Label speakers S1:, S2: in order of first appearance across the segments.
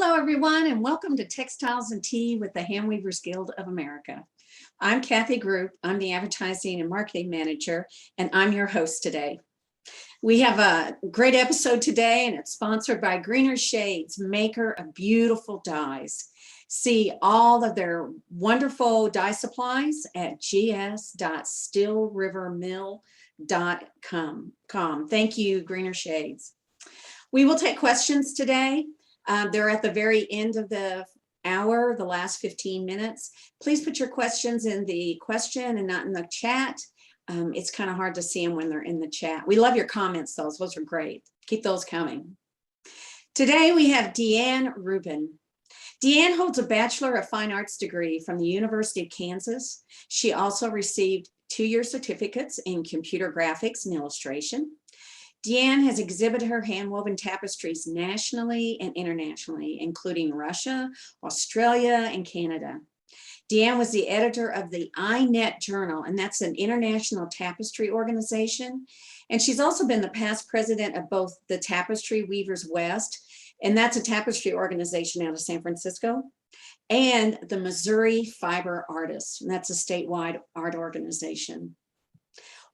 S1: Hello, everyone, and welcome to Textiles and Tea with the Handweavers Guild of America. I'm Kathy Group. I'm the Advertising and Marketing Manager, and I'm your host today. We have a great episode today, and it's sponsored by Greener Shades, maker of beautiful dyes. See all of their wonderful dye supplies at gs.stillrivermill.com. Thank you, Greener Shades. We will take questions today. They're at the very end of the hour, the last 15 minutes. Please put your questions in the question and not in the chat. It's kind of hard to see them when they're in the chat. We love your comments, though. Those are great. Keep those coming. Today, we have Deann Rubin. Deann holds a Bachelor of Fine Arts degree from the University of Kansas. She also received 2-year certificates in computer graphics and illustration. Deann has exhibited her handwoven tapestries nationally and internationally, including Russia, Australia, and Canada. Deann was the editor of the ITNET Journal, and that's an international tapestry organization. And she's also been the past president of both the Tapestry Weavers West, and that's a tapestry organization out of San Francisco, and the Missouri Fiber Artists, and that's a statewide art organization.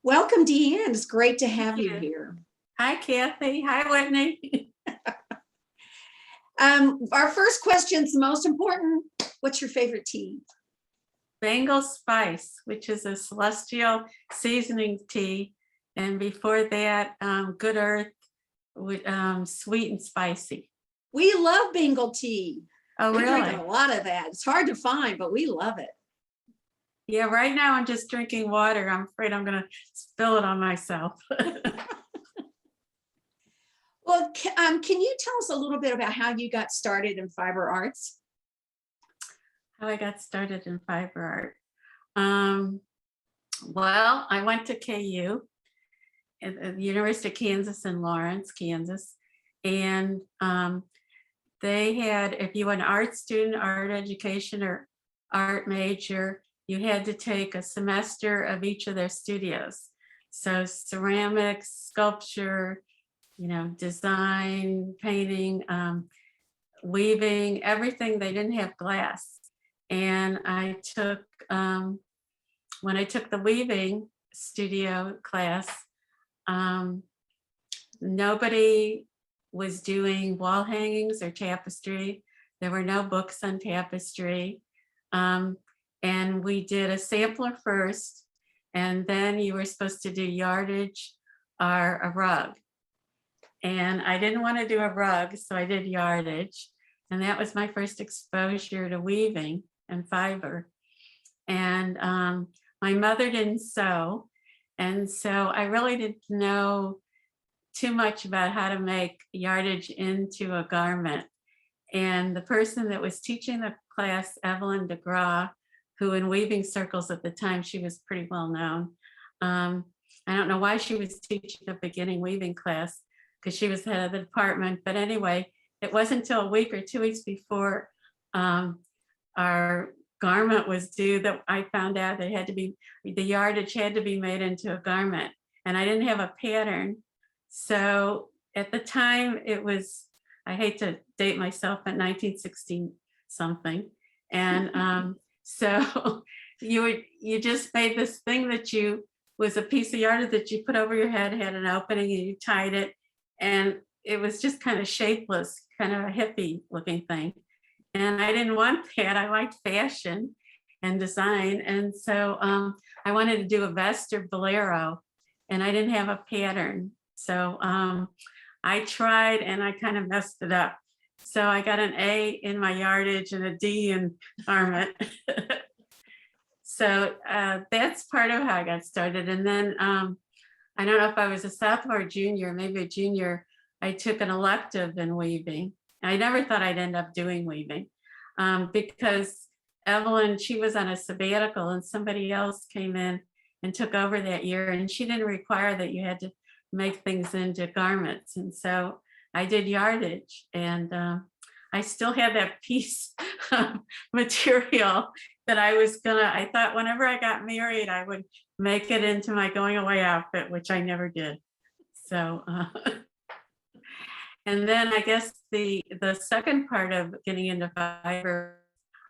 S1: Welcome, Deann. It's great to have you here.
S2: Hi, Kathy. Hi, Whitney.
S1: Our first question is the most important. What's your favorite tea?
S2: Bengal Spice, which is a celestial seasoning tea. And before that, Good Earth, with sweet and spicy.
S1: We love Bengal tea.
S2: Oh,
S1: we
S2: really?
S1: drink a lot of that. It's hard to find, but we love it.
S2: Yeah, right now I'm just drinking water. I'm afraid I'm going to spill it on myself.
S1: Well, can you tell us a little bit about how you got started in fiber arts?
S2: How I got started in fiber art. Well, I went to KU at the University of Kansas in Lawrence, Kansas. And they had, if you were an art student, art education, or art major, you had to take a semester of each of their studios. So ceramics, sculpture, design, painting, weaving, everything. They didn't have glass. And I took, when I took the weaving studio class, nobody was doing wall hangings or tapestry. There were no books on tapestry. And we did a sampler first, and then you were supposed to do yardage or a rug. And I didn't want to do a rug, so I did yardage. And that was my first exposure to weaving and fiber. And my mother didn't sew. And so I really didn't know too much about how to make yardage into a garment. And the person that was teaching the class, Evelyn DeGraw, who in weaving circles at the time, she was pretty well known. I don't know why she was teaching a beginning weaving class, because she was head of the department. But anyway, it wasn't until a week or 2 weeks before our garment was due that I found out that the yardage had to be made into a garment. And I didn't have a pattern. So at the time it was, I hate to date myself, but 1960 something. And so you just made this thing that was a piece of yardage that you put over your head, had an opening, and you tied it. And it was just kind of shapeless, kind of a hippie looking thing. And I didn't want that. I liked fashion and design. And so I wanted to do a vest or bolero, and I didn't have a pattern. So I tried, and I kind of messed it up. So I got an A in my yardage and a D in garment. So that's part of how I got started. And then I don't know if I was a sophomore or junior, maybe a junior, I took an elective in weaving. I never thought I'd end up doing weaving because Evelyn, she was on a sabbatical, and somebody else came in and took over that year, and she didn't require that you had to make things into garments. And so I did yardage, and I still have that piece of material that I thought whenever I got married, I would make it into my going away outfit, which I never did. So And then I guess the second part of getting into fiber,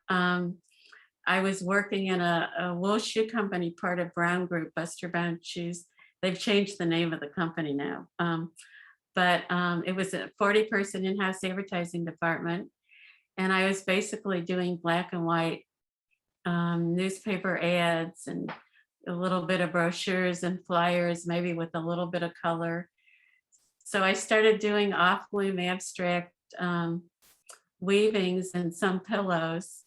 S2: I was working in a wool shoe company, part of Brown Group, Buster Brown Shoes. They've changed the name of the company now. But it was a 40-person in-house advertising department. And I was basically doing black and white newspaper ads and a little bit of brochures and flyers, maybe with a little bit of color. So I started doing off-bloom abstract weavings and some pillows,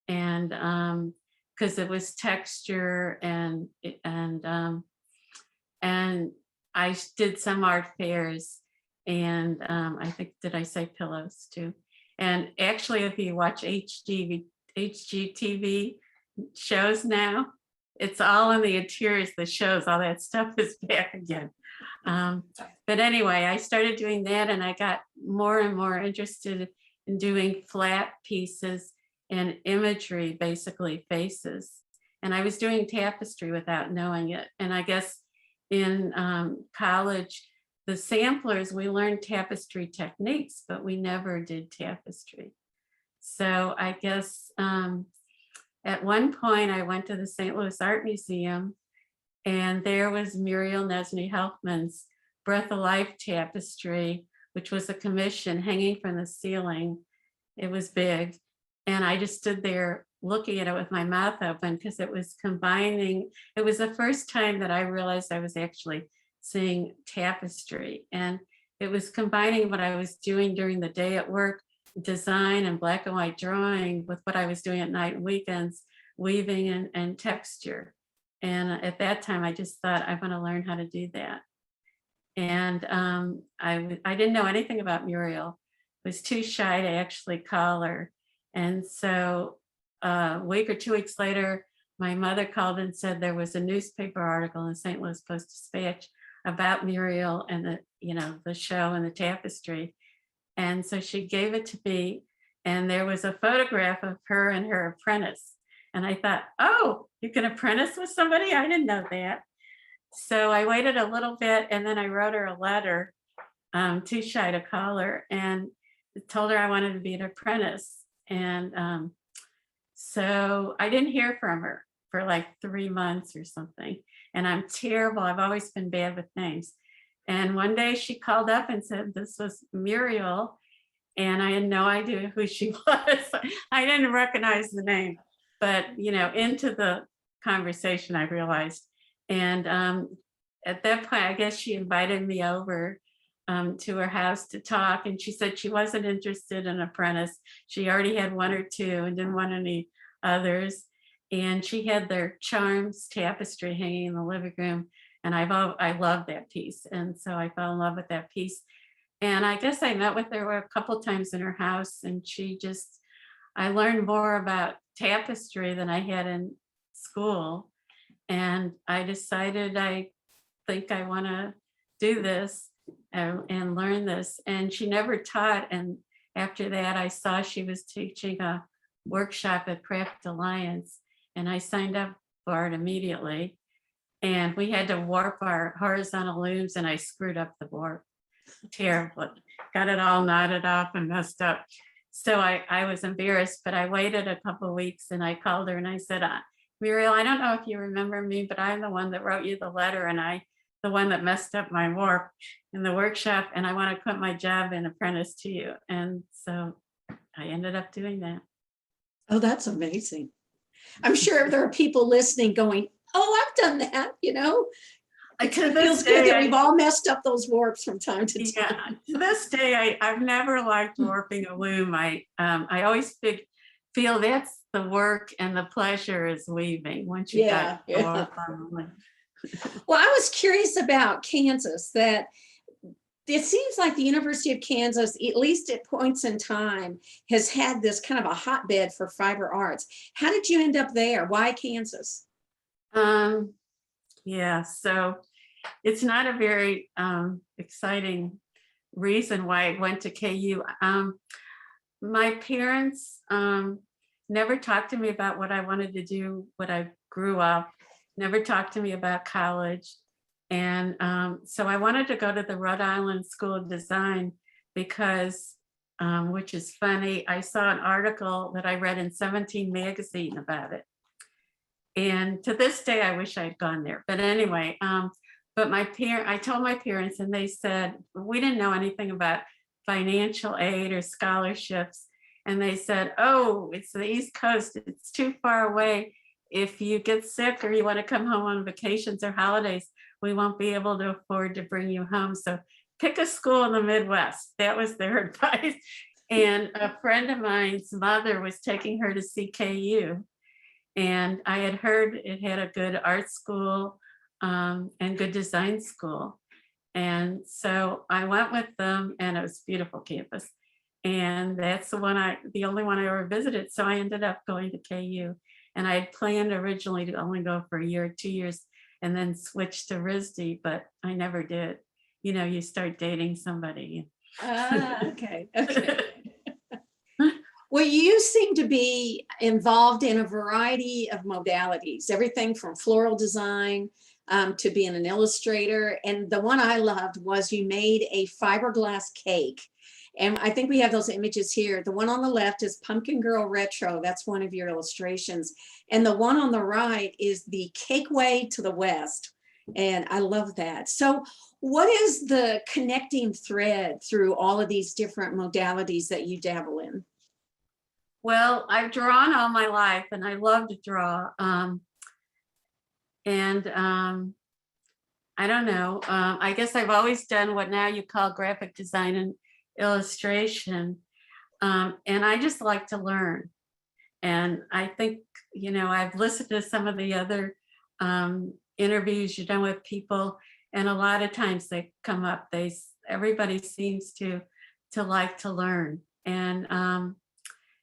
S2: and because it was texture, and I did some art fairs, and I think, did I say pillows too? And actually, if you watch HGTV shows now, it's all in the interiors, the shows, all that stuff is back again. But anyway, I started doing that, and I got more and more interested in doing flat pieces and imagery, basically faces. And I was doing tapestry without knowing it. And I guess in college, the samplers, we learned tapestry techniques, but we never did tapestry. So I guess at one point I went to the St. Louis Art Museum, and there was Muriel Nesney-Helfman's Breath of Life tapestry, which was a commission hanging from the ceiling. It was big. And I just stood there looking at it with my mouth open, because it was combining. It was the first time that I realized I was actually seeing tapestry. And it was combining what I was doing during the day at work, design and black and white drawing, with what I was doing at night and weekends, weaving and texture. And at that time, I just thought, I want to learn how to do that. And I didn't know anything about Muriel. I was too shy to actually call her. And so a week or 2 weeks later, my mother called and said there was a newspaper article in St. Louis Post-Dispatch about Muriel and the show and the tapestry. And so she gave it to me, and there was a photograph of her and her apprentice. And I thought, oh, you can apprentice with somebody? I didn't know that. So I waited a little bit, and then I wrote her a letter, too shy to call her, and told her I wanted to be an apprentice. And so I didn't hear from her for like 3 months or something. And I'm terrible. I've always been bad with names. And one day she called up and said, this was Muriel. And I had no idea who she was. I didn't recognize the name, but into the conversation, I realized. And at that point, I guess she invited me over to her house to talk. And she said she wasn't interested in an apprentice. She already had 1 or 2 and didn't want any others. And she had their Charms tapestry hanging in the living room. And I loved that piece. And so I fell in love with that piece. And I guess I met with her a couple times in her house, and I learned more about tapestry than I had in school. And I decided, I think I want to do this and learn this. And she never taught. And after that, I saw she was teaching a workshop at Craft Alliance, and I signed up for it immediately. And we had to warp our horizontal looms, and I screwed up the warp terribly. Got it all knotted off and messed up. So I was embarrassed, but I waited a couple of weeks, and I called her and I said, Muriel, I don't know if you remember me, but I'm the one that wrote you the letter, and the one that messed up my warp in the workshop, and I want to quit my job and apprentice to you. And so I ended up doing that.
S1: Oh, that's amazing. I'm sure there are people listening going, oh, I've done that, It feels good that we've all messed up those warps from time to time.
S2: To this day, I've never liked warping a loom. I always feel that's the work, and the pleasure is weaving once you got the warp on the loom.
S1: Well, I was curious about Kansas, that it seems like the University of Kansas, at least at points in time, has had this kind of a hotbed for fiber arts. How did you end up there? Why Kansas?
S2: Yeah, so it's not a very exciting reason why I went to KU. My parents never talked to me about what I wanted to do, when I grew up, never talked to me about college. And so I wanted to go to the Rhode Island School of Design, because, which is funny, I saw an article that I read in 17 magazine about it. And to this day, I wish I'd gone there. But anyway, but I told my parents, and they said, we didn't know anything about financial aid or scholarships. And they said, oh, it's the East Coast. It's too far away. If you get sick or you want to come home on vacations or holidays, we won't be able to afford to bring you home. So pick a school in the Midwest. That was their advice. And a friend of mine's mother was taking her to CKU. And I had heard it had a good art school and good design school. And so I went with them, and it was a beautiful campus. And that's the only one I ever visited. So I ended up going to KU. And I had planned originally to only go for a year or 2 years and then switch to RISD, but I never did. You know, you start dating somebody.
S1: Okay. Well, you seem to be involved in a variety of modalities, everything from floral design to being an illustrator. And the one I loved was you made a fiberglass cake. And I think we have those images here. The one on the left is Pumpkin Girl Retro. That's one of your illustrations. And the one on the right is the Cake Way to the West. And I love that. So what is the connecting thread through all of these different modalities that you dabble in?
S2: Well, I've drawn all my life, and I love to draw. I don't know. I guess I've always done what now you call graphic design and illustration. And I just like to learn. And I think, you know, I've listened to some of the other interviews you've done with people, and a lot of times they come up, everybody seems to like to learn. And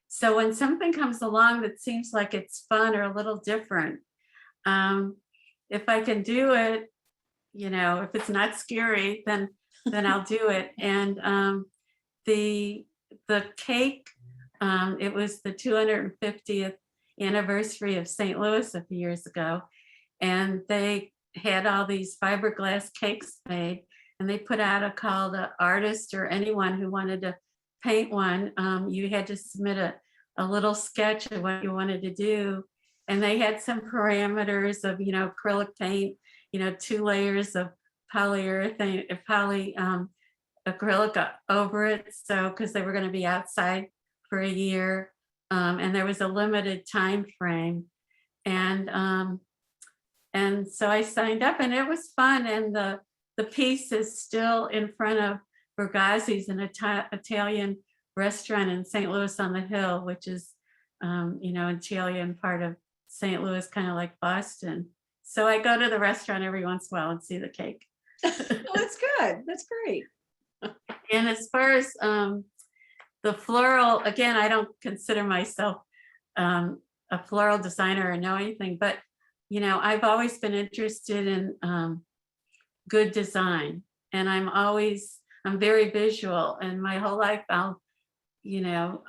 S2: so when something comes along that seems like it's fun or a little different, if I can do it, you know, if it's not scary, then I'll do it. And the cake, it was the 250th anniversary of St. Louis a few years ago, and they had all these fiberglass cakes made, and they put out a call to artists or anyone who wanted to paint one. You had to submit a little sketch of what you wanted to do, and they had some parameters of, you know, acrylic paint, you know, 2 layers of polyurethane, acrylic over it. So, because they were going to be outside for a year, and there was a limited time frame, and so I signed up, and it was fun. And the piece is still in front of Bergazzi's, an Italian restaurant in St. Louis on the Hill, which is, you know, Italian part of St. Louis, kind of like Boston. So I go to the restaurant every once in a while and see the cake.
S1: Oh, that's good. That's great.
S2: And as far as the floral, again, I don't consider myself a floral designer or know anything, but, you know, I've always been interested in good design, and I'm very visual, and my whole life I'll, you know,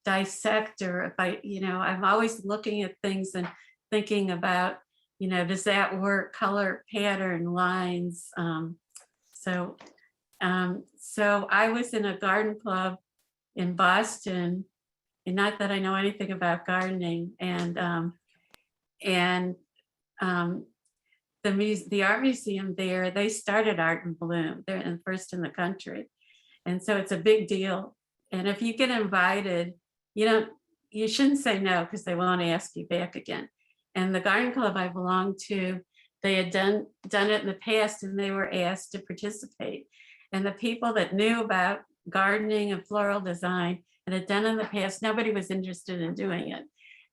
S2: dissect, or I'm always looking at things and thinking about, you know, does that work, color, pattern, lines. So I was in a garden club in Boston, and not that I know anything about gardening, and the art museum there, they started Art in Bloom. They're first in the country, and so it's a big deal. And if you get invited, you shouldn't say no, because they won't ask you back again. And the garden club I belonged to, they had done it in the past, and they were asked to participate. And the people that knew about gardening and floral design and had done it in the past, nobody was interested in doing it.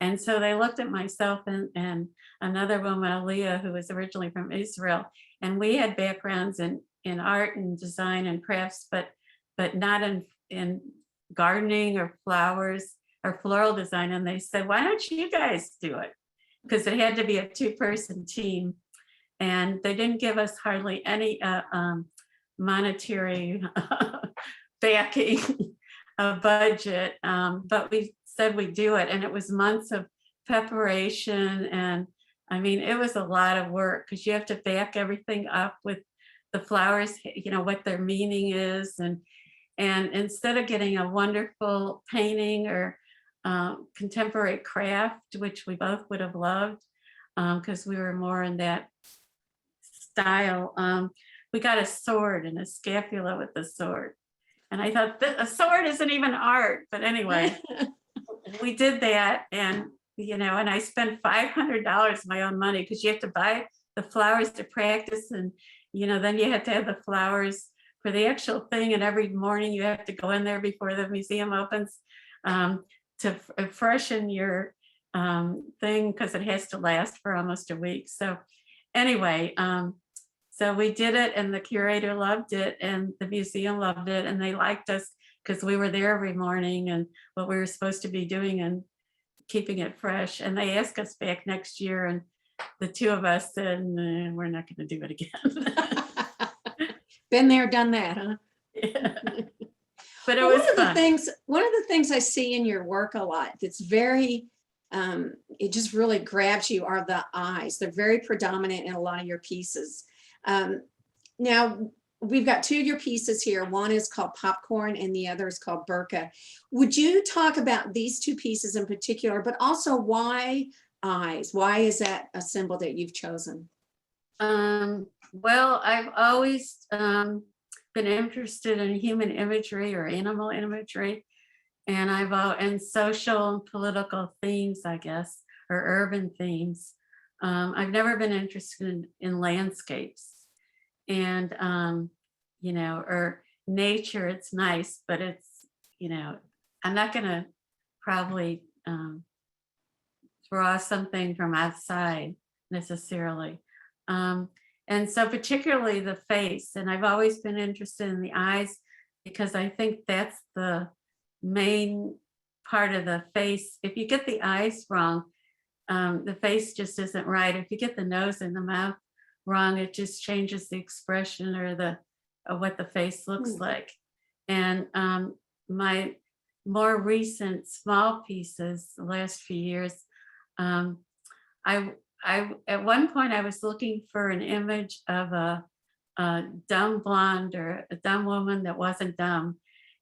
S2: And so they looked at myself and another woman, Aaliyah, who was originally from Israel, and we had backgrounds in art and design and crafts, but not in gardening or flowers or floral design. And they said, why don't you guys do it? Because it had to be a 2-person team, and they didn't give us hardly any monetary backing, a budget, but we said we'd do it. And it was months of preparation, and I mean, it was a lot of work, because you have to back everything up with the flowers, what their meaning is, And instead of getting a wonderful painting or contemporary craft, which we both would have loved, because we were more in that style, we got a sword and a scapula with the sword. And I thought a sword isn't even art, but anyway, we did that. And, you know, and I spent $500 of my own money, because you have to buy the flowers to practice. And, you know, then you have to have the flowers for the actual thing. And every morning you have to go in there before the museum opens to freshen your thing, because it has to last for almost a week. So anyway, so we did it, and the curator loved it, and the museum loved it, and they liked us because we were there every morning and what we were supposed to be doing and keeping it fresh. And they asked us back next year, and the two of us said, "Nah, we're not going to do it again."
S1: Been there, done that, huh?
S2: Yeah. But it
S1: Well,
S2: was fun.
S1: One of the things I see in your work a lot that's very, it just really grabs you are the eyes. They're very predominant in a lot of your pieces. Now, we've got two of your pieces here. One is called Popcorn and the other is called Burqa. Would you talk about these two pieces in particular, but also why eyes? Why is that a symbol that you've chosen?
S2: Well, I've always been interested in human imagery or animal imagery, and and social and political themes, I guess, or urban themes. I've never been interested in landscapes, and you know, or nature. It's nice, but it's, you know, I'm not gonna probably draw something from outside necessarily. And so particularly the face, and I've always been interested in the eyes, because I think that's the main part of the face. If you get the eyes wrong, the face just isn't right. If you get the nose and the mouth wrong, it just changes the expression or what the face looks like. And my more recent small pieces, the last few years, I at one point I was looking for an image of a dumb blonde or a dumb woman that wasn't dumb,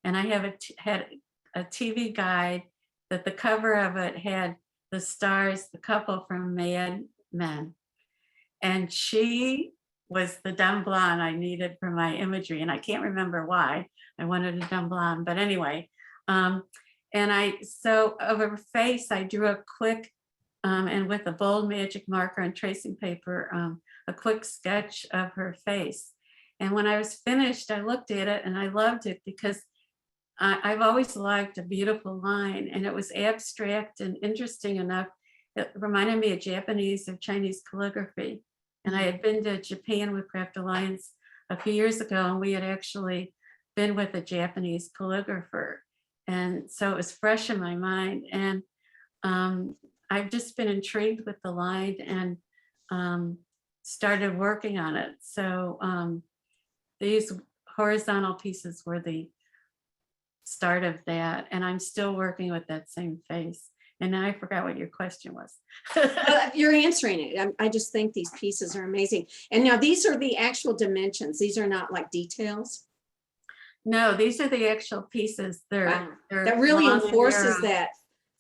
S2: and I had a TV guide that the cover of it had the stars, the couple from Mad Men, and she was the dumb blonde I needed for my imagery, and I can't remember why I wanted a dumb blonde, but anyway, so of her face I drew a quick. And with a bold magic marker and tracing paper, a quick sketch of her face. And when I was finished, I looked at it and I loved it, because I've always liked a beautiful line, and it was abstract and interesting enough. It reminded me of Japanese or Chinese calligraphy. And I had been to Japan with Craft Alliance a few years ago, and we had actually been with a Japanese calligrapher. And so it was fresh in my mind. And I've just been intrigued with the line and started working on it. So these horizontal pieces were the start of that. And I'm still working with that same face. And now I forgot what your question was.
S1: You're answering it. I just think these pieces are amazing. And now these are the actual dimensions. These are not like details.
S2: No, these are the actual pieces.
S1: Wow. That really enforces that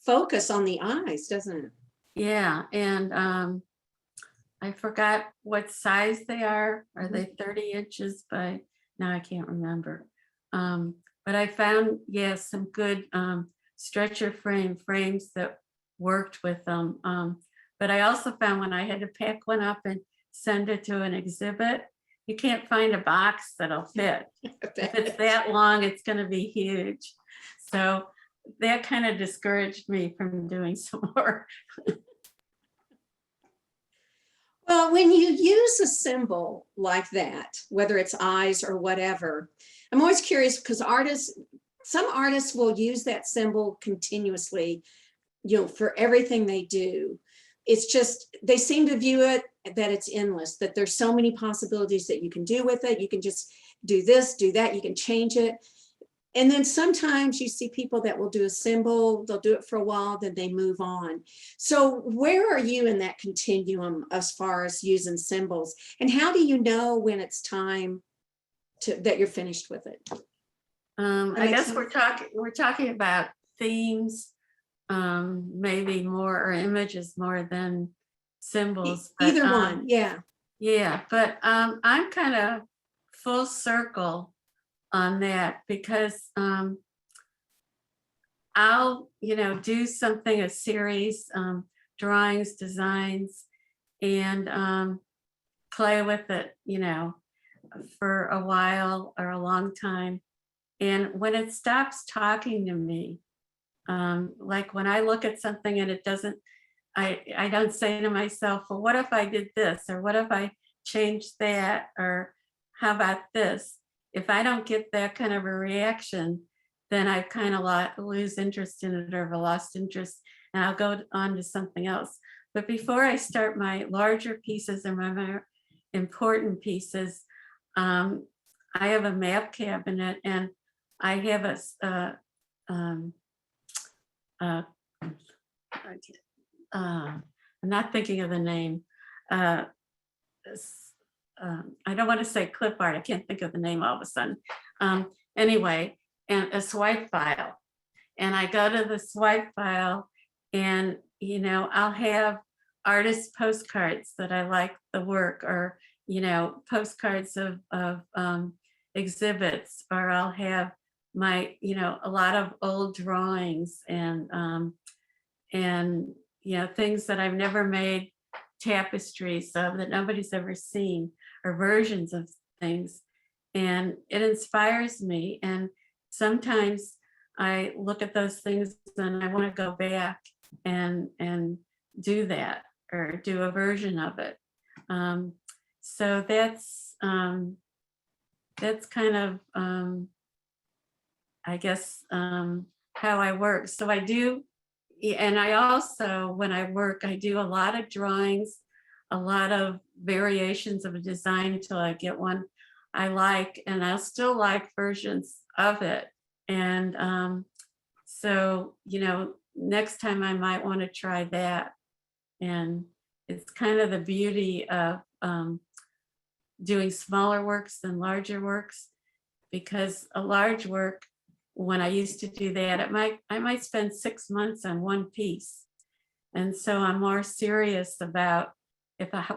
S1: focus on the eyes, doesn't it?
S2: Yeah, and I forgot what size they are. Are they 30 inches by, now I can't remember. But I found, yes, some good stretcher frames that worked with them. But I also found when I had to pack one up and send it to an exhibit, you can't find a box that'll fit. If it's that long, it's going to be huge. So that kind of discouraged me from doing some more.
S1: Well, when you use a symbol like that, whether it's eyes or whatever, I'm always curious, because some artists will use that symbol continuously, for everything they do. It's just, they seem to view it that it's endless, that there's so many possibilities that you can do with it. You can just do this, do that, you can change it. And then sometimes you see people that will do a symbol, they'll do it for a while, then they move on. So where are you in that continuum as far as using symbols? And how do you know when it's time that you're finished with it?
S2: I
S1: makes
S2: guess we're talking about themes, maybe more, or images more than symbols. But,
S1: Either one, yeah.
S2: yeah, but I'm kind of full circle on that because I'll, do something, a series, drawings, designs, and play with it, for a while or a long time. And when it stops talking to me, like when I look at something and it doesn't, I don't say to myself, well, what if I did this? Or what if I changed that? Or how about this? If I don't get that kind of a reaction, then I kind of lose interest in it, or have lost interest, and I'll go on to something else. But before I start my larger pieces or my more important pieces, I have a map cabinet, and I have I'm not thinking of the name. Uh, I don't want to say clip art. I can't think of the name all of a sudden. Anyway, and a swipe file. And I go to the swipe file, and I'll have artist postcards that I like the work, or postcards of exhibits, or I'll have my a lot of old drawings, and things that I've never made tapestries of, that nobody's ever seen, or versions of things, and it inspires me. And sometimes I look at those things and I want to go back and do that, or do a version of it. So that's kind of I guess how I work. So I do, and I also, when I work, I do a lot of drawings, a lot of variations of a design until I get one I like, and I'll still like versions of it. And so, next time I might want to try that. And it's kind of the beauty of doing smaller works than larger works, because a large work, when I used to do that, I might spend 6 months on one piece. And so I'm more serious about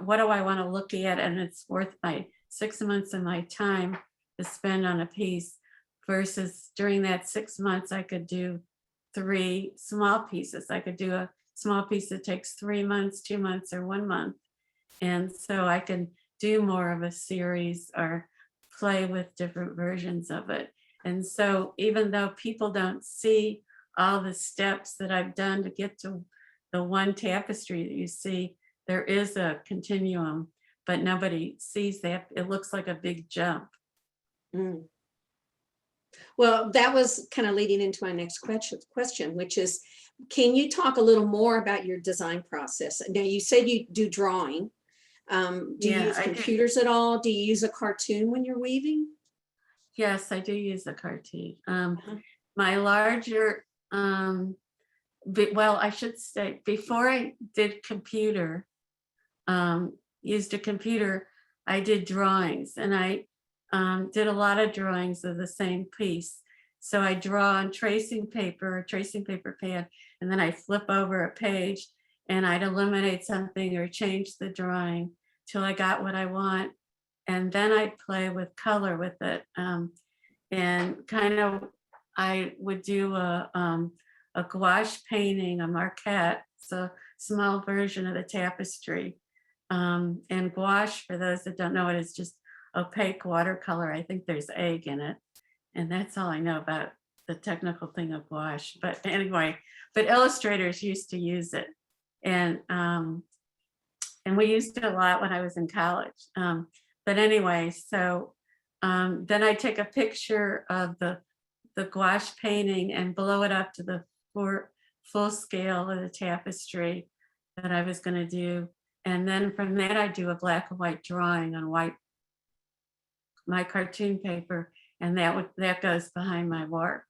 S2: what do I want to look at, and it's worth my 6 months of my time to spend on a piece, versus during that 6 months, I could do 3 small pieces. I could do a small piece that takes 3 months, 2 months, or 1 month. And so I can do more of a series, or play with different versions of it. And so even though people don't see all the steps that I've done to get to the one tapestry that you see, there is a continuum, but nobody sees that. It looks like a big jump.
S1: Mm. Well, that was kind of leading into my next question, which is, can you talk a little more about your design process? Now, you said you do drawing. Do you use computers at all? Do you use a cartoon when you're weaving?
S2: Yes, I do use a cartoon. My larger, well, I should say, before I did computer, used a computer, I did drawings, and I did a lot of drawings of the same piece. So I draw on tracing paper, a tracing paper pad, and then I flip over a page, and I'd eliminate something or change the drawing till I got what I want. And then I'd play with color with it. And kind of, I would do a gouache painting, a marquette. It's a small version of the tapestry. And gouache, for those that don't know it, is just opaque watercolor. I think there's egg in it. And that's all I know about the technical thing of gouache. But anyway, but illustrators used to use it. And we used it a lot when I was in college. But anyway, so then I take a picture of the gouache painting and blow it up to the full scale of the tapestry that I was going to do. And then from that, I do a black and white drawing on my cartoon paper, and that goes behind my work.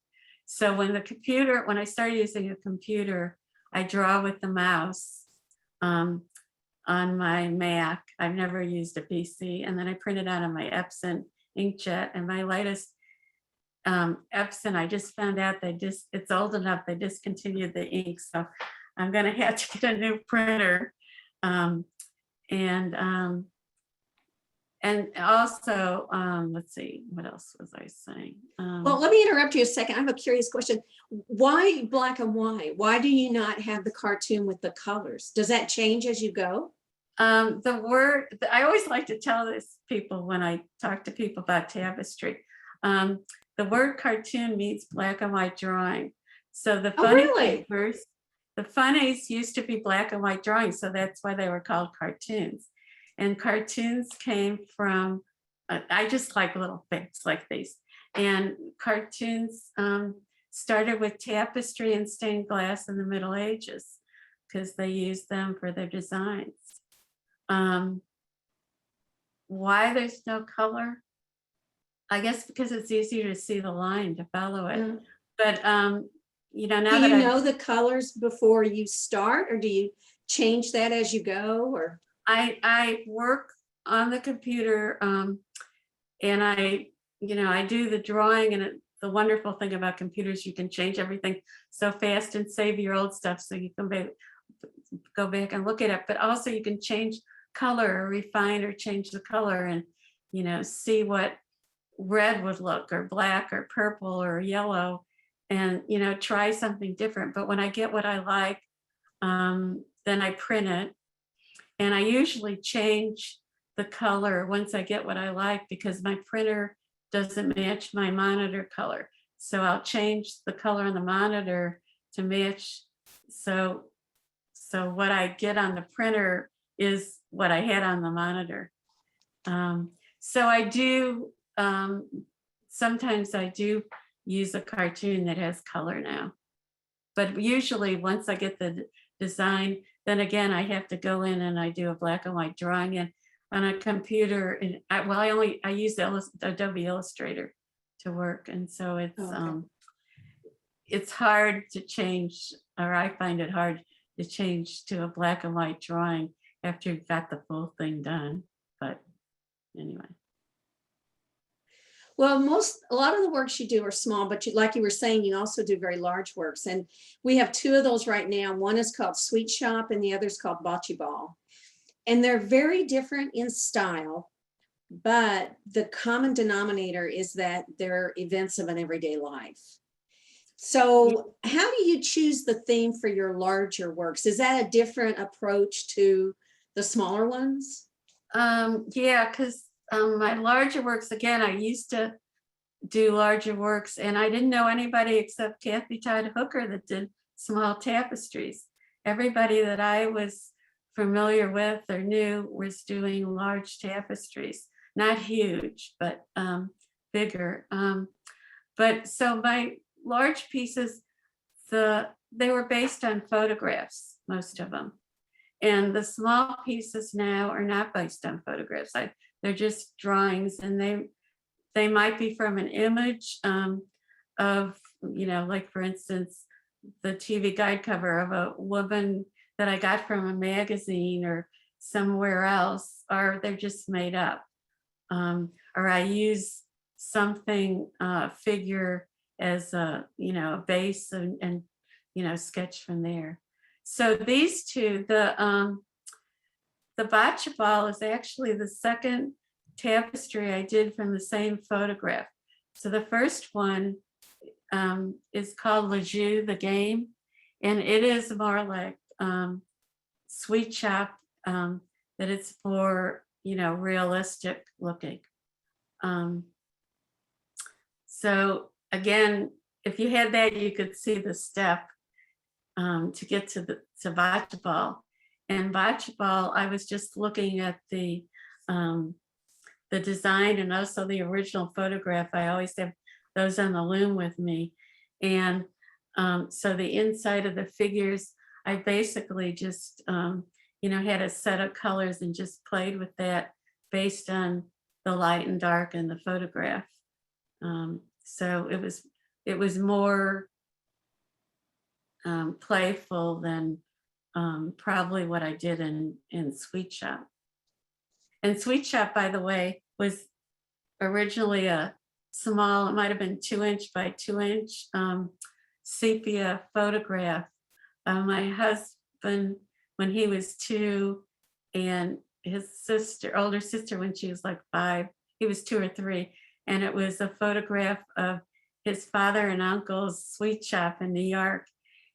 S2: So when I started using a computer, I draw with the mouse on my Mac. I've never used a PC. And then I print it out on my Epson inkjet. And my latest Epson, I just found out it's old enough, they discontinued the ink. So I'm gonna have to get a new printer. Um, and also, let's see, what else was I saying?
S1: Well, let me interrupt you a second. I have a curious question. Why black and white? Why do you not have the cartoon with the colors? Does that change as you go?
S2: The word, I always like to tell this people when I talk to people about tapestry. The word cartoon means black and white drawing. So the
S1: Oh,
S2: funny
S1: really?
S2: papers, the funnies used to be black and white drawings, so that's why they were called cartoons. And cartoons came from, I just like little things like these. And cartoons started with tapestry and stained glass in the Middle Ages because they used them for their designs. Why there's no color? I guess because it's easier to see the line to follow it.
S1: Mm.
S2: But you know, now
S1: Do
S2: that
S1: you
S2: I
S1: know the colors before you start, or do you change that as you go? Or
S2: I work on the computer, and I do the drawing, and the wonderful thing about computers, you can change everything so fast and save your old stuff so you can go back and look at it. But also you can change color or refine or change the color and see what red would look, or black or purple or yellow, and try something different. But when I get what I like, then I print it, and I usually change the color once I get what I like, because my printer doesn't match my monitor color. So I'll change the color on the monitor to match. So what I get on the printer is what I had on the monitor. So I do, sometimes I do use a cartoon that has color now. But usually once I get the design, then again, I have to go in and I do a black and white drawing. And on a computer, and I use Adobe Illustrator to work. And so it's hard to change, or I find it hard to change to a black and white drawing after you've got the full thing done. But anyway.
S1: well, a lot of the works you do are small, but like you were saying, you also do very large works. And we have two of those right now. One is called Sweet Shop and the other is called Bocce Ball. And they're very different in style, but the common denominator is that they're events of an everyday life. So how do you choose the theme for your larger works? Is that a different approach to the smaller ones?
S2: Yeah, because my larger works, again, I used to do larger works, and I didn't know anybody except Kathy Todd Hooker that did small tapestries. Everybody that I was familiar with or knew was doing large tapestries, not huge, but bigger. But so my large pieces, they were based on photographs, most of them. And the small pieces now are not based on photographs. They're just drawings, and they might be from an image of, like for instance, the TV guide cover of a woman that I got from a magazine or somewhere else, or they're just made up. Or I use something figure as a base and sketch from there. So these two, the Bocce Ball is actually the second tapestry I did from the same photograph. So the first one is called Le Jeu, the game, and it is more like Sweet Shop, that it's more realistic looking. So again, if you had that, you could see the step to get to Bocce Ball. And Bocce Ball, I was just looking at the design and also the original photograph. I always have those on the loom with me. And so the inside of the figures, I basically just, had a set of colors and just played with that based on the light and dark in the photograph. So it was more playful than probably what I did in Sweet Shop. And Sweet Shop, by the way, was originally a small, it might have been 2" by 2" sepia photograph of my husband when he was 2 and his sister, older sister, when she was like 5. He was 2 or 3. And it was a photograph of his father and uncle's sweet shop in New York.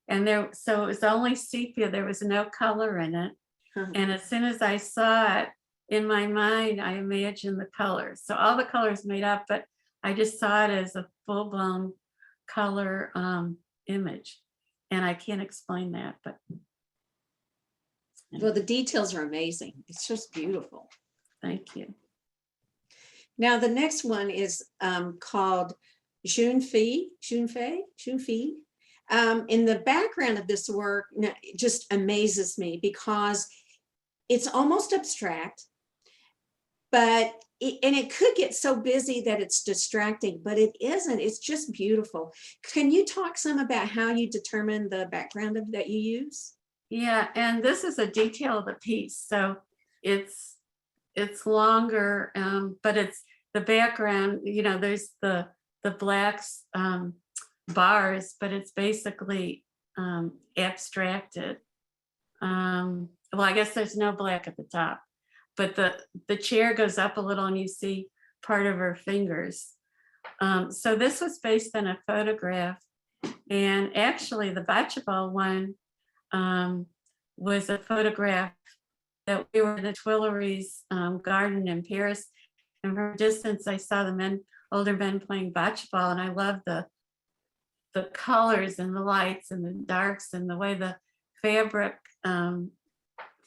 S2: And so it was only sepia, there was no color in it.
S1: Huh.
S2: And as soon as I saw it in my mind, I imagined the colors. So all the colors made up, but I just saw it as a full-blown color image. And I can't explain that, but
S1: Well, the details are amazing. It's just beautiful.
S2: thank you.
S1: Now, the next one is called June Fee. In the background of this work, it just amazes me because it's almost abstract, but it could get so busy that it's distracting, but it isn't. It's just beautiful. Can you talk some about how you determine the background that you use?
S2: Yeah, and this is a detail of the piece, so it's longer, but it's the background. You know, there's the blacks bars, but it's basically abstracted. Well, I guess there's no black at the top, but the chair goes up a little, and you see part of her fingers. So this was based on a photograph, and actually the Bachelor one was a photograph that we were in the Tuileries garden in Paris, and from a distance I saw the older men playing bocce ball, and I loved the colors and the lights and the darks and the way the fabric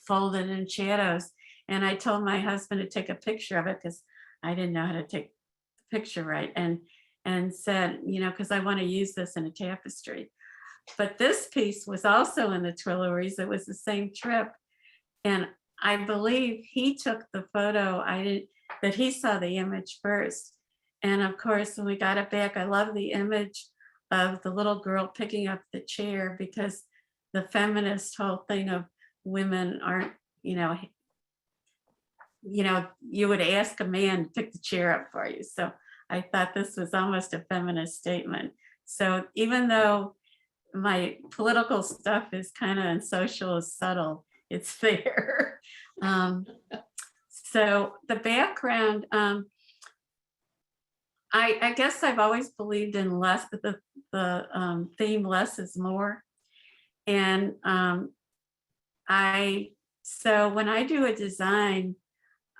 S2: folded in shadows. And I told my husband to take a picture of it because I didn't know how to take the picture right, and said, you know, because I want to use this in a tapestry. But this piece was also in the Tuileries. It was the same trip. And I believe he took the photo. That he saw the image first. And of course, when we got it back, I love the image of the little girl picking up the chair, because the feminist whole thing of women aren't, you would ask a man to pick the chair up for you. So I thought this was almost a feminist statement. So even though my political stuff is kind of and social is subtle, it's there. So the background, I guess I've always believed in less, the theme less is more. And so when I do a design,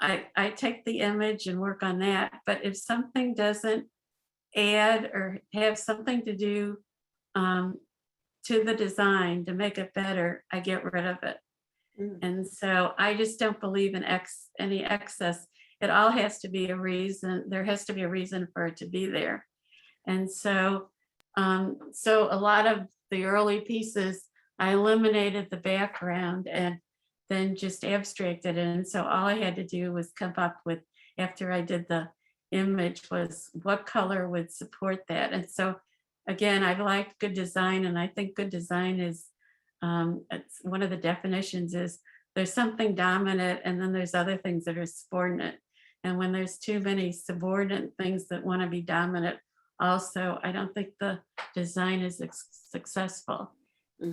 S2: I take the image and work on that. But if something doesn't add or have something to do to the design to make it better, I get rid of it. And so I just don't believe in any excess. It all has to be a reason. There has to be a reason for it to be there. And so a lot of the early pieces, I eliminated the background and then just abstracted it. And so all I had to do was come up with, after I did the image, was what color would support that. And so again, I've liked good design, and I think good design is, it's one of the definitions is there's something dominant, and then there's other things that are subordinate. And when there's too many subordinate things that want to be dominant also, I don't think the design is successful.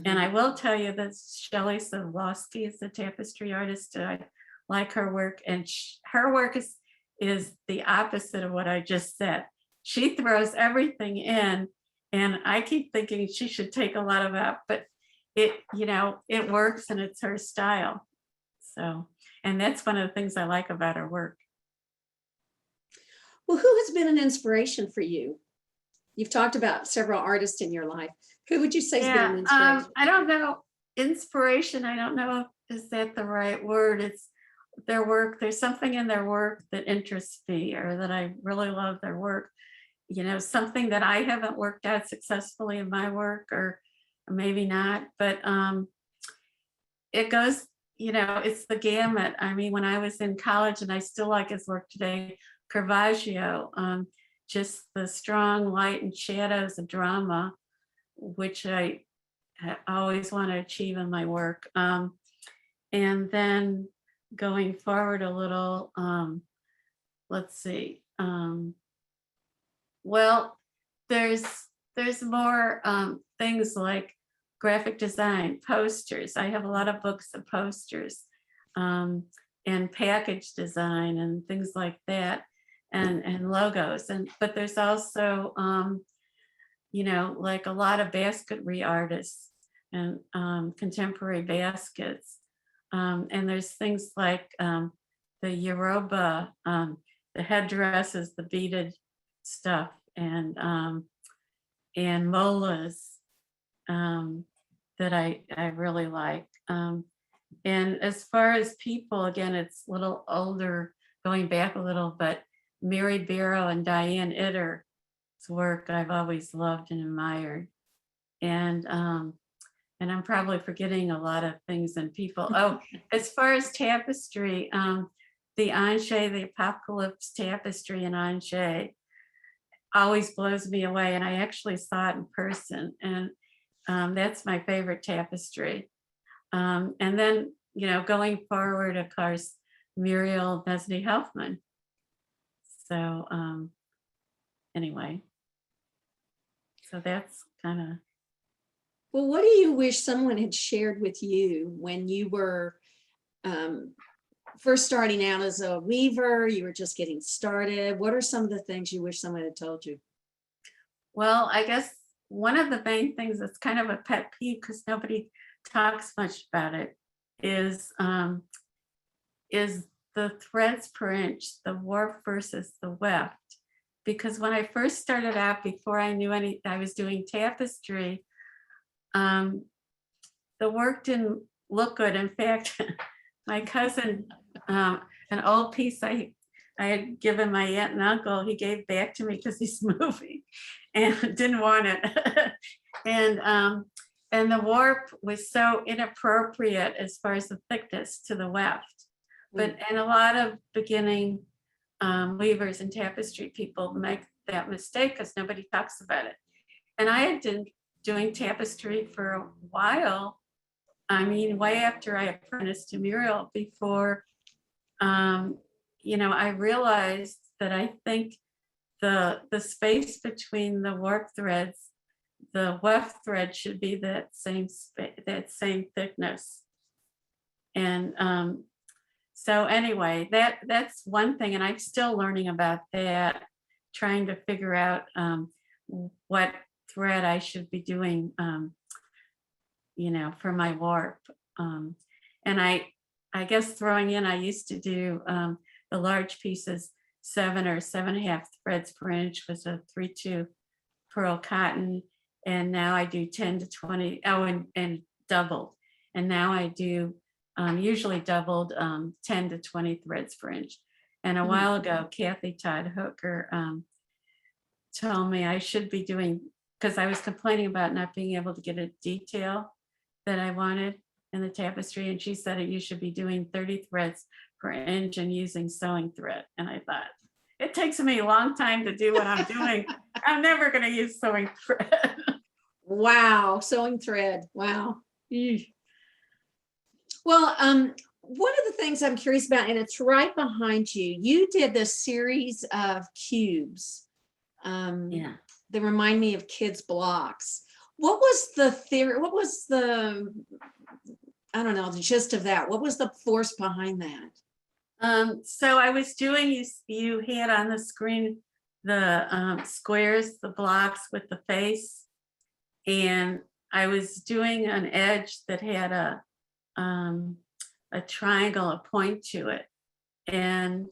S2: And I will tell you that Shelley Savlosky is a tapestry artist. I like her work, and her work is the opposite of what I just said. She throws everything in, and I keep thinking she should take a lot of out, but it works, and it's her style. So, and that's one of the things I like about her work.
S1: Well, who has been an inspiration for you? You've talked about several artists in your life. Who would you say has been an inspiration?
S2: I don't know. Inspiration, I don't know is that the right word. It's their work. There's something in their work that interests me, or that I really love their work. Something that I haven't worked out successfully in my work, or maybe not, but it goes, it's the gamut. I mean, when I was in college, and I still like his work today, Caravaggio, just the strong light and shadows of drama, which I always want to achieve in my work. And then going forward a little, let's see, Well, there's more things like graphic design, posters. I have a lot of books of posters, um, and package design and things like that, and logos. And but there's also like a lot of basketry artists and contemporary baskets. And there's things like the Yoruba, the headdresses, the beaded stuff, and molas that I really like. And as far as people, again, it's a little older, going back a little, but Mary Barrow and Diane Itter's work I've always loved and admired. And I'm probably forgetting a lot of things and people. Oh, as far as tapestry, the Angers, the Apocalypse tapestry in Angers always blows me away. And I actually saw it in person. And that's my favorite tapestry. And then, going forward, of course, Muriel Mesny Helfman. So anyway, so that's kind of.
S1: Well, what do you wish someone had shared with you when you were first starting out as a weaver? You were just getting started. What are some of the things you wish someone had told you?
S2: Well, I guess one of the main things that's kind of a pet peeve, because nobody talks much about it, is the threads per inch, the warp versus the weft. Because when I first started out, before I knew I was doing tapestry, the work didn't look good. In fact, my cousin, an old piece I had given my aunt and uncle, he gave back to me because he's moving and didn't want it. And the warp was so inappropriate as far as the thickness to the weft. And a lot of beginning weavers and tapestry people make that mistake because nobody talks about it. And I had been doing tapestry for a while. I mean, way after I apprenticed to Muriel, before I realized that I think the space between the warp threads, the weft thread should be that same thickness. And so anyway, that's one thing, and I'm still learning about that, trying to figure out what thread I should be doing, for my warp. And I guess throwing in, I used to do the large pieces, 7 or 7.5 threads per inch was a 3/2 pearl cotton. And now I do 10 to 20, and doubled. And now I do usually doubled 10 to 20 threads per inch. And a while ago, Kathy Todd Hooker told me I should be doing, because I was complaining about not being able to get a detail that I wanted in the tapestry. And she said you should be doing 30 threads per inch and using sewing thread. And I thought, it takes me a long time to do what I'm doing. I'm never going to use sewing thread.
S1: Wow, sewing thread. Wow. Eesh. Well, one of the things I'm curious about, and it's right behind you, you did this series of cubes.
S2: Yeah.
S1: They remind me of kids' blocks. What was the theory? What was the, I don't know, the gist of that? What was the force behind that?
S2: So I was doing, you had on the screen the squares, the blocks with the face, and I was doing an edge that had a triangle, a point to it. And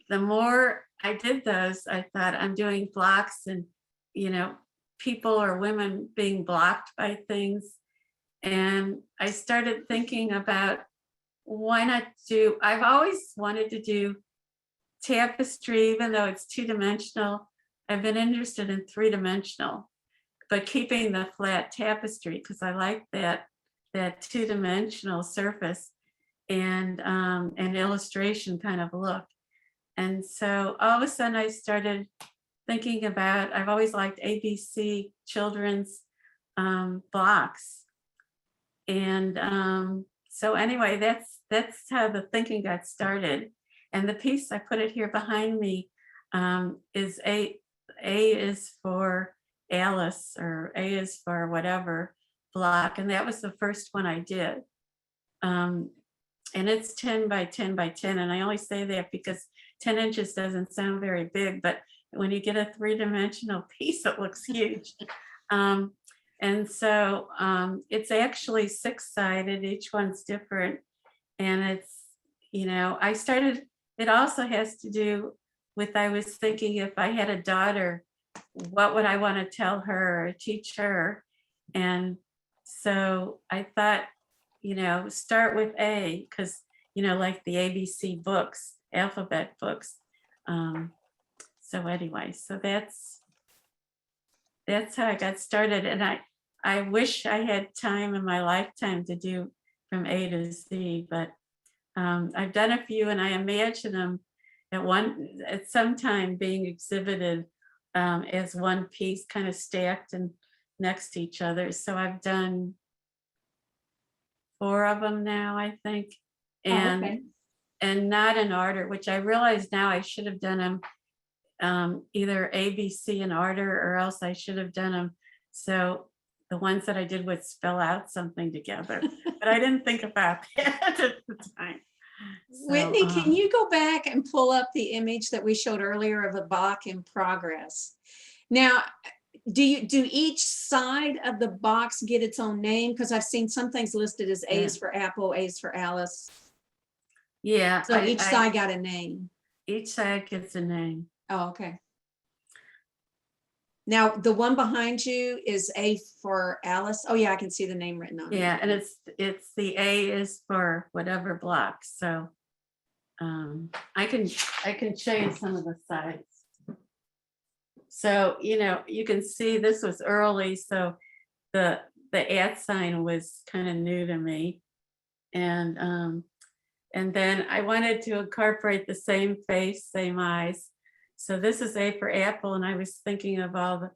S2: the more I did those, I thought I'm doing blocks and, people or women being blocked by things. And I started thinking about why not I've always wanted to do tapestry, even though it's 2-dimensional. I've been interested in 3-dimensional, but keeping the flat tapestry because I like that 2-dimensional surface and an illustration kind of look. And so all of a sudden I started thinking about, I've always liked ABC children's blocks. And so anyway, that's how the thinking got started. And the piece, I put it here behind me, is A. A is for Alice, or A is for whatever block, and that was the first one I did. And it's 10 by 10 by 10, and I only say that because 10 inches doesn't sound very big, but when you get a three-dimensional piece, it looks huge. And so it's actually six-sided, each one's different, and it's, I started, it also has to do with, I was thinking, if I had a daughter, what would I want to tell her or teach her? And so I thought, start with A, because, like the ABC books, alphabet books. So anyway, so that's how I got started. And I wish I had time in my lifetime to do from A to Z, but I've done a few, and I imagine them at some time being exhibited as one piece, kind of stacked and next to each other. So I've done 4 of them now, I think, and
S1: okay.
S2: and not in order, which I realize now I should have done them either A, B, C in order, or else I should have done them so the ones that I did would spell out something together. But I didn't think about that at the time.
S1: Whitney, can you go back and pull up the image that we showed earlier of a box in progress? Now, do each side of the box get its own name? Because I've seen some things listed as A's for Apple, A's for Alice.
S2: Yeah.
S1: So each side got a name.
S2: Each side gets a name.
S1: Oh, okay. Now, the one behind you is A for Alice. Oh yeah, I can see the name written on it.
S2: Yeah, and it's the A is for whatever block. So I can show you some of the sides. So you can see this was early, so the @ sign was kind of new to me, and then I wanted to incorporate the same face, same eyes. So this is A for apple, and I was thinking of a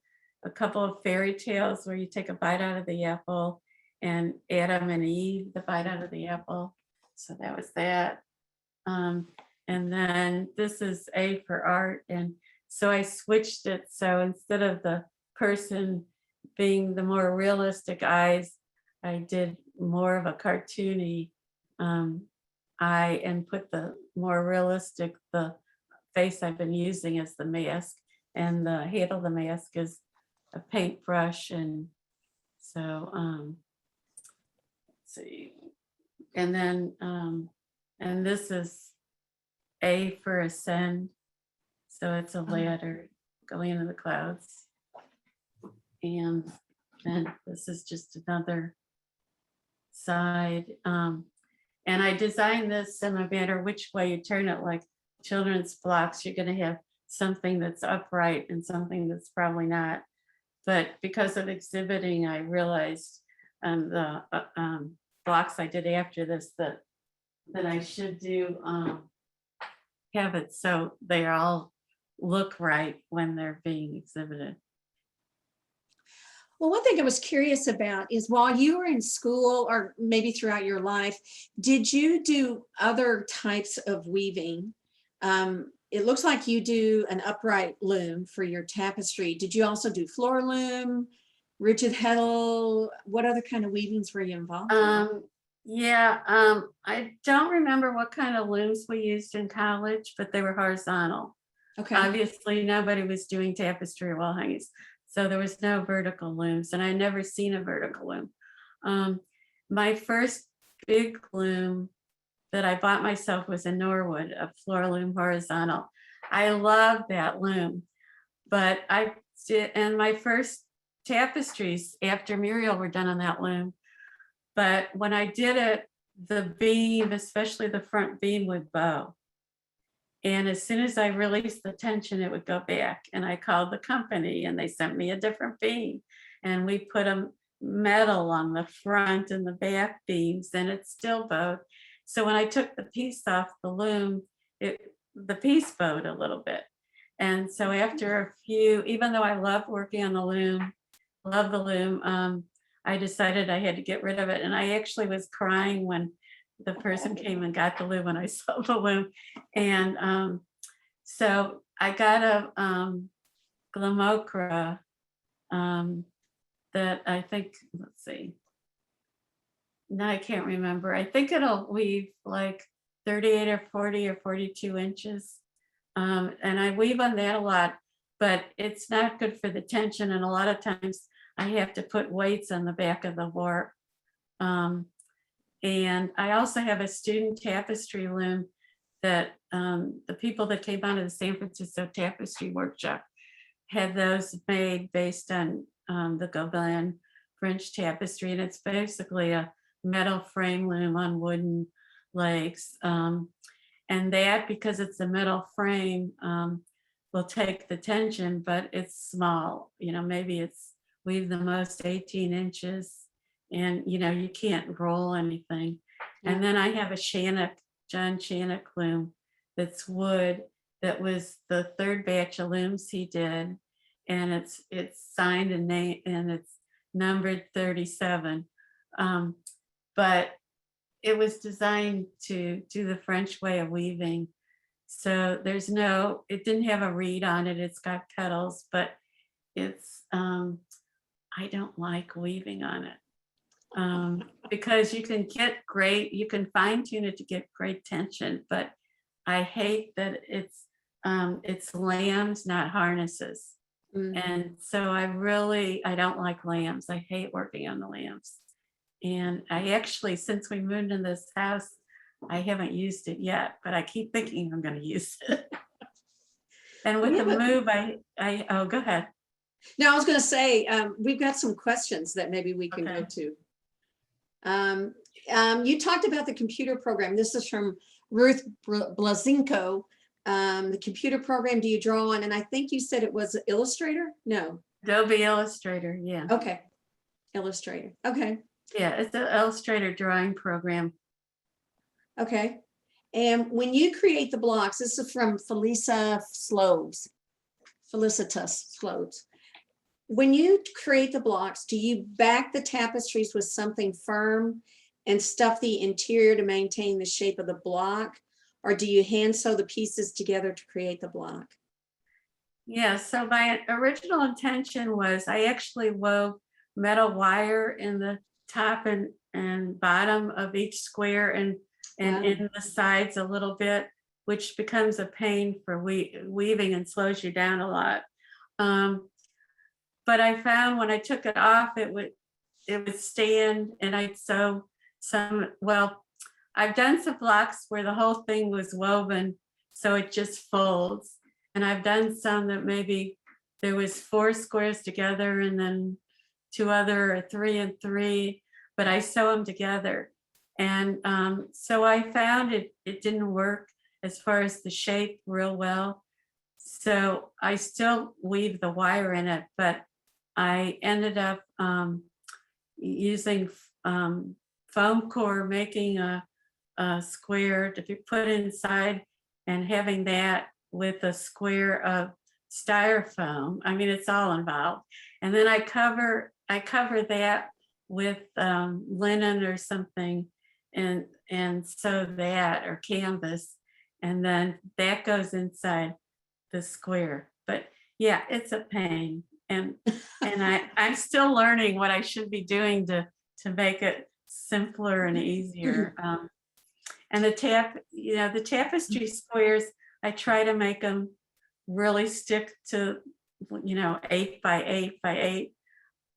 S2: couple of fairy tales where you take a bite out of the apple, and Adam and Eve, the bite out of the apple. So that was that. And then this is A for art, and so I switched it. So instead of the person being the more realistic eyes, I did more of a cartoony eye and put the more realistic, the face I've been using as the mask, and the handle of the mask is a paintbrush. And so let's see, and then and this is A for ascend, so it's a ladder going into the clouds. And then this is just another side, and I designed this, and no matter which way you turn it, like children's blocks, you're going to have something that's upright and something that's probably not. But because of exhibiting, I realized the blocks I did after this that I should do have it so they all look right when they're being exhibited.
S1: Well, one thing I was curious about is while you were in school, or maybe throughout your life, did you do other types of weaving? It looks like you do an upright loom for your tapestry. Did you also do floor loom, rigid heddle? What other kind of weavings were you involved in?
S2: Yeah, I don't remember what kind of looms we used in college, but they were horizontal.
S1: Okay.
S2: Obviously, nobody was doing tapestry wall hangings, so there was no vertical looms, and I never seen a vertical loom. My first big loom that I bought myself was in Norwood, a floor loom horizontal. I love that loom, but and my first tapestries after Muriel were done on that loom. But when I did it, the beam, especially the front beam, would bow. And as soon as I released the tension, it would go back. And I called the company, and they sent me a different beam. And we put a metal on the front and the back beams, and it still bowed. So when I took the piece off the loom, the piece bowed a little bit. And so after a few, even though I love working on the loom, love the loom, I decided I had to get rid of it. And I actually was crying when the person came and got the loom when I sold the loom. And so I got a glamocra that I think, let's see. No, I can't remember. I think it'll weave like 38 or 40 or 42 inches. And I weave on that a lot, but it's not good for the tension. And a lot of times I have to put weights on the back of the warp. And I also have a student tapestry loom that the people that came out of the San Francisco Tapestry Workshop had those made based on the Gobelin French tapestry. And it's basically a metal frame loom on wooden legs. And that, because it's a metal frame, will take the tension, but it's small. You know, maybe it's weave the most 18 inches and, you know, you can't roll anything. And then I have a John Shannock loom that's wood, that was the third batch of looms he did. And it's signed and named, and it's numbered 37. But it was designed to do the French way of weaving. So it didn't have a reed on it. It's got petals, but it's, I don't like weaving on it. Because you can fine tune it to get great tension, but I hate that it's lambs, not harnesses. And so I don't like lambs. I hate working on the lambs. And I actually, since we moved in this house, I haven't used it yet, but I keep thinking I'm going to use it. And with the move, oh, go ahead.
S1: No, I was going to say, we've got some questions that maybe we can go to. You talked about the computer program. This is from Ruth Blazinko. The computer program, do you draw on? And I think you said it was Illustrator? No.
S2: Adobe Illustrator, yeah.
S1: Okay. Illustrator. Okay.
S2: Yeah, it's an Illustrator drawing program.
S1: Okay. And when you create the blocks, this is from Felicitas Sloves. When you create the blocks, do you back the tapestries with something firm and stuff the interior to maintain the shape of the block? Or do you hand sew the pieces together to create the block?
S2: Yeah, so my original intention was I actually wove metal wire in the top and bottom of each square and in the sides a little bit, which becomes a pain for weaving and slows you down a lot. But I found when I took it off, it would stand, and I'd sew some, well, I've done some blocks where the whole thing was woven, so it just folds. And I've done some that maybe there was 4 squares together and then 2 other, or 3 and 3, but I sew them together. And so I found it didn't work as far as the shape real well. So I still weave the wire in it, but I ended up using foam core, making a square to be put inside and having that with a square of styrofoam. I mean, it's all involved. And then I cover that with linen or something and sew that, or canvas, and then that goes inside the square. But yeah, it's a pain. And I'm still learning what I should be doing to make it simpler and easier. And the tapestry squares, I try to make them really stick to, 8 by 8 by 8,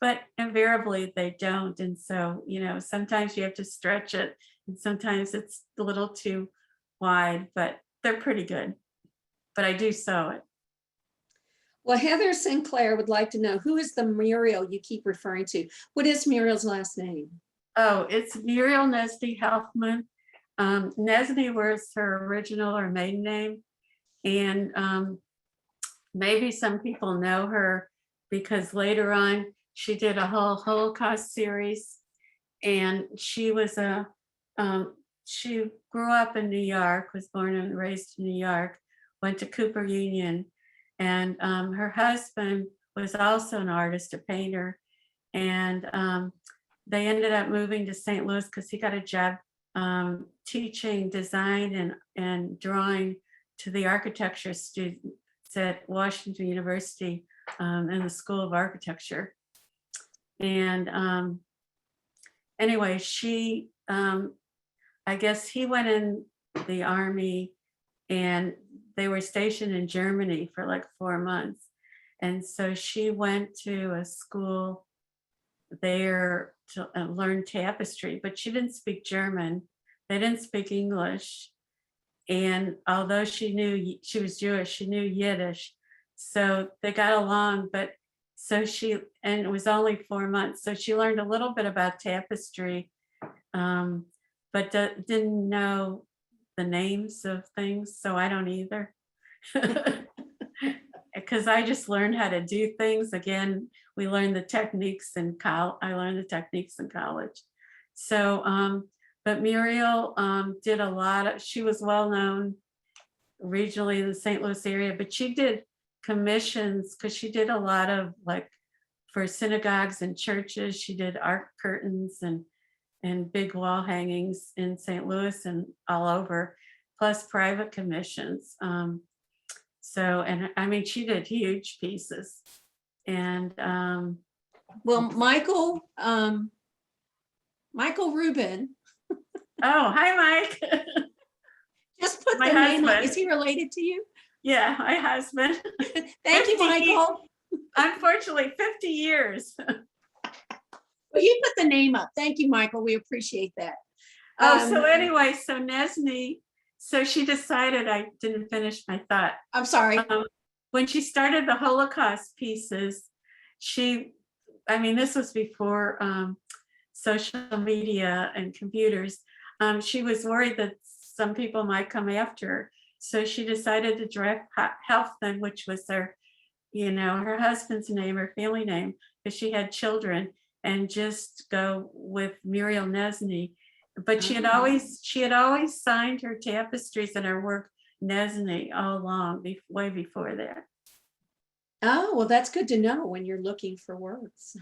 S2: but invariably they don't. And so, sometimes you have to stretch it, and sometimes it's a little too wide, but they're pretty good. But I do sew it.
S1: Well, Heather Sinclair would like to know, who is the Muriel you keep referring to? What is Muriel's last name?
S2: Oh, it's Muriel Nesty Helfman. Nesny was her original or maiden name. And maybe some people know her because later on she did a whole Holocaust series. And she was she grew up in New York, was born and raised in New York, went to Cooper Union. And her husband was also an artist, a painter. And they ended up moving to St. Louis because he got a job teaching design and drawing to the architecture students at Washington University in the School of Architecture. And anyway, she, I guess he went in the Army and they were stationed in Germany for like 4 months. And so she went to a school there to learn tapestry, but she didn't speak German. They didn't speak English. And although she knew she was Jewish, she knew Yiddish. So they got along, but so and it was only 4 months. So she learned a little bit about tapestry, but didn't know the names of things. So I don't either. Because I just learned how to do things. Again, we learned the techniques in college. I learned the techniques in college. So, but Muriel did a lot of, she was well known regionally in the St. Louis area, but she did commissions because she did a lot of like for synagogues and churches. She did art curtains and big wall hangings in St. Louis and all over, plus private commissions. So, and I mean, she did huge pieces. And
S1: Well, Michael Rubin,
S2: oh, hi, Mike.
S1: just put
S2: My
S1: the name on.
S2: husband.
S1: Is he related to you?
S2: Yeah, my husband.
S1: Thank you,
S2: 50
S1: Michael.
S2: Unfortunately, 50 years.
S1: Well, you put the name up. Thank you, Michael. We appreciate that.
S2: So anyway, so Nesney, so she decided, I didn't finish my thought.
S1: I'm sorry.
S2: When she started the Holocaust pieces, I mean, this was before social media and computers. She was worried that some people might come after her. So she decided to direct Helfman, which was her husband's name, her family name, because she had children, and just go with Muriel Nesney. But she had always signed her tapestries and her work Nesney all along, way before that.
S1: Oh, well, that's good to know when you're looking for works.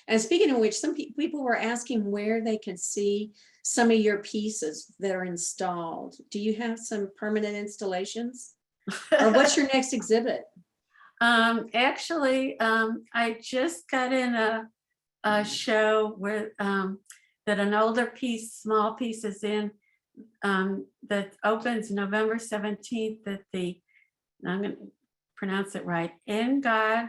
S1: And speaking of which, some people were asking where they can see some of your pieces that are installed. Do you have some permanent installations? Or what's your next exhibit?
S2: Actually, I just got in a show where that an older piece, small piece is in, that opens November 17th at I'm going to pronounce it right, In God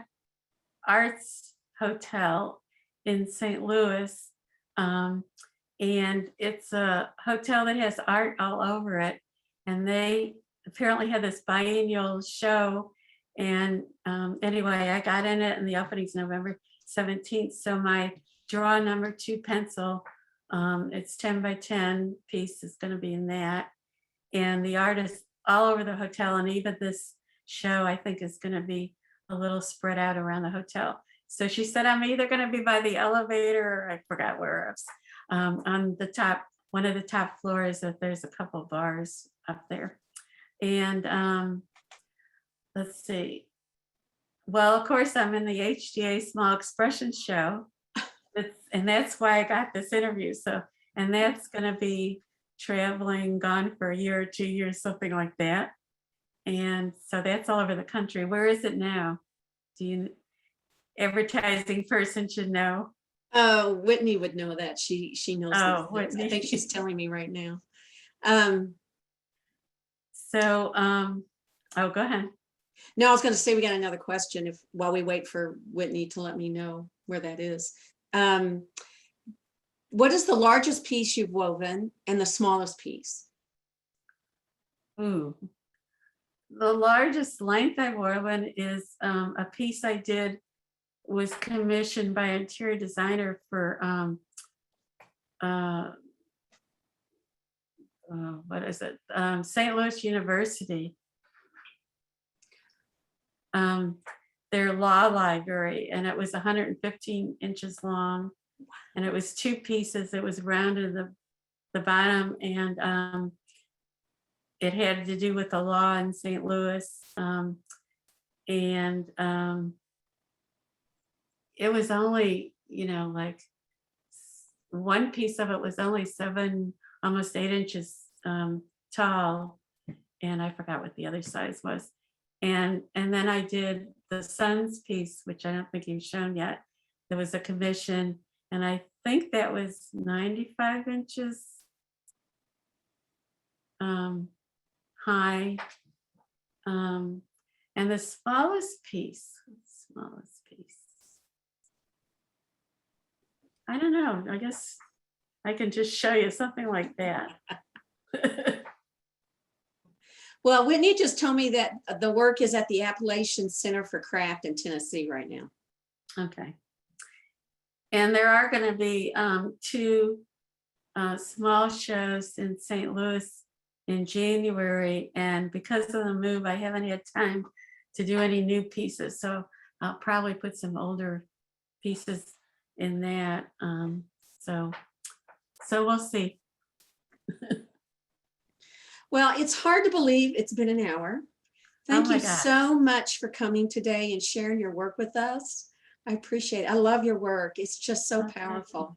S2: Arts Hotel in St. Louis. And it's a hotel that has art all over it. And they apparently had this biennial show. And anyway, I got in it, and the opening's November 17th. So my draw number 2 pencil, it's 10 by 10 piece is going to be in that. And the art is all over the hotel. And even this show, I think, is going to be a little spread out around the hotel. So she said, I'm either going to be by the elevator, or I forgot where else, on the top, one of the top floors, that there's a couple bars up there. And let's see. Well, of course, I'm in the HDA Small Expression Show. And that's why I got this interview. So, and that's going to be traveling, gone for a year or 2 years, something like that. And so that's all over the country. Where is it now? Advertising person should know.
S1: Oh, Whitney would know that. She knows.
S2: Oh,
S1: Whitney. I think she's telling me right now.
S2: Oh, go ahead.
S1: No, I was going to say we got another question while we wait for Whitney to let me know where that is. What is the largest piece you've woven and the smallest piece?
S2: Ooh. The largest length I've woven is a piece I did, was commissioned by an interior designer for what is it? St. Louis University. Their law library, and it was 115 inches long, and it was 2 pieces. It was rounded at the bottom, and it had to do with the law in St. Louis, and it was only, like one piece of it was only 7, almost 8 inches tall, and I forgot what the other size was. And then I did the sun's piece, which I don't think you've shown yet. There was a commission, and I think that was 95 inches high. And the smallest piece, I don't know, I guess I can just show you something like that.
S1: Well, Whitney just told me that the work is at the Appalachian Center for Craft in Tennessee right now.
S2: Okay. And there are going to be 2 small shows in St. Louis in January. And because of the move, I haven't had time to do any new pieces. So I'll probably put some older pieces in that. So we'll see.
S1: Well, it's hard to believe it's been an hour. Thank you so much for coming today and sharing your work with us. I appreciate it. I love your work. It's just so powerful.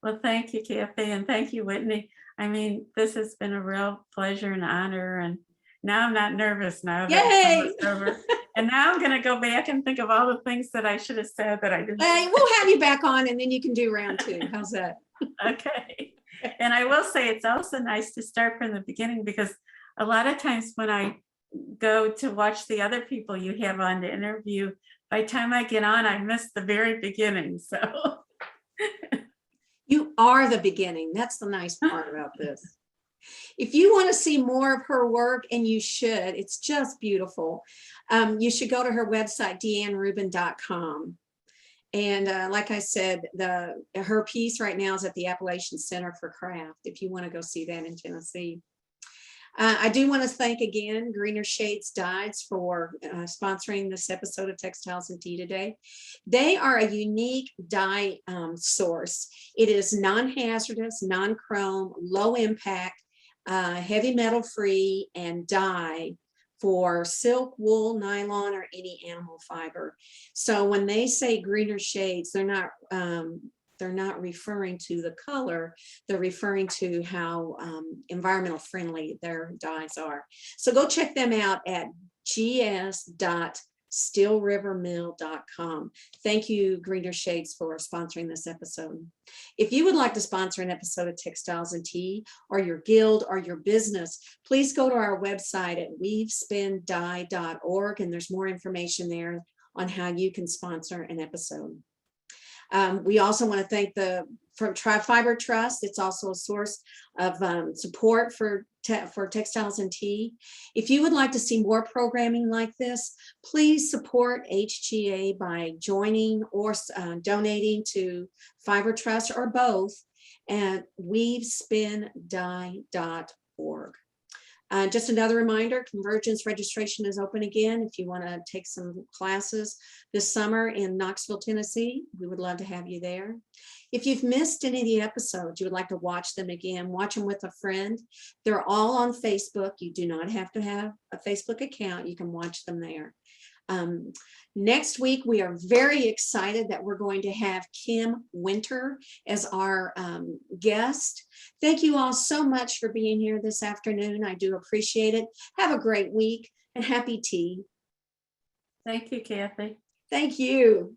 S2: Well, thank you, Kathy, and thank you, Whitney. I mean, this has been a real pleasure and honor, and now I'm not nervous now.
S1: Yay!
S2: That over. And now I'm going to go back and think of all the things that I should have said that I didn't.
S1: Hey, we'll have you back on, and then you can do round 2. How's that?
S2: Okay. And I will say it's also nice to start from the beginning, because a lot of times when I go to watch the other people you have on to interview, by the time I get on, I miss the very beginning. So
S1: you are the beginning. That's the nice part about this. If you want to see more of her work, and you should, it's just beautiful. You should go to her website, deannrubin.com. And like I said, her piece right now is at the Appalachian Center for Craft, if you want to go see that in Tennessee. I do want to thank again Greener Shades Dyes for sponsoring this episode of Textiles and Tea today. They are a unique dye source. It is non-hazardous, non-chrome, low impact, heavy metal free, and dye for silk, wool, nylon, or any animal fiber. So when they say greener shades, they're not referring to the color, they're referring to how environmental friendly their dyes are. So go check them out at gs.stillrivermill.com. Thank you, Greener Shades, for sponsoring this episode. If you would like to sponsor an episode of Textiles and Tea, or your guild, or your business, please go to our website at weavespindye.org, and there's more information there on how you can sponsor an episode. We also want to thank from Tri-Fiber Trust. It's also a source of support for Textiles and Tea. If you would like to see more programming like this, please support HGA by joining or donating to Fiber Trust, or both, at weavespindye.org. Just another reminder, Convergence registration is open again. If you want to take some classes this summer in Knoxville, Tennessee, we would love to have you there. If you've missed any of the episodes, you would like to watch them again, watch them with a friend. They're all on Facebook. You do not have to have a Facebook account. You can watch them there. Next week, we are very excited that we're going to have Kim Winter as our guest. Thank you all so much for being here this afternoon. I do appreciate it. Have a great week, and happy tea.
S2: Thank you, Kathy.
S1: Thank you.